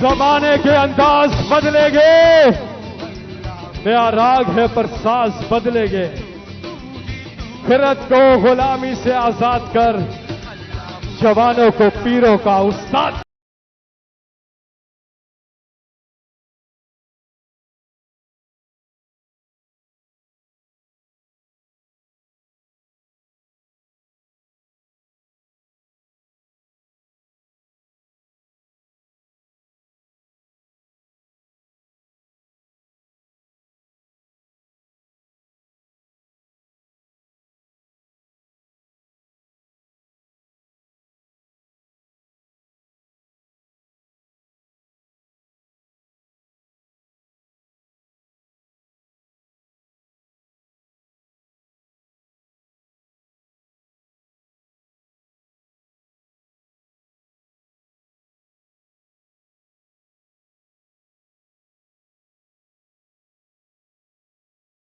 जमाने के अंदाज बदलेंगे, नया राग है पर साज बदलेंगे। फिरत को गुलामी से आजाद कर, जवानों को पीरों का उस्ताद